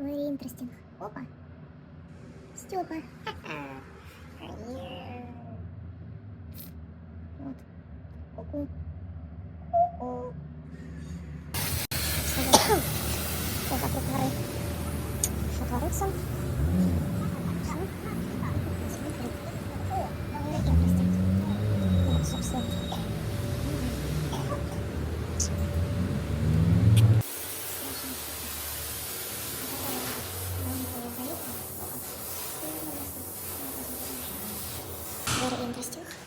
Very interesting. Опа. Степа. Вот. Ку-ку. Ку-ку. Что вокруг горы? Что творится? Very interesting. Вот, собственно. Very interesting.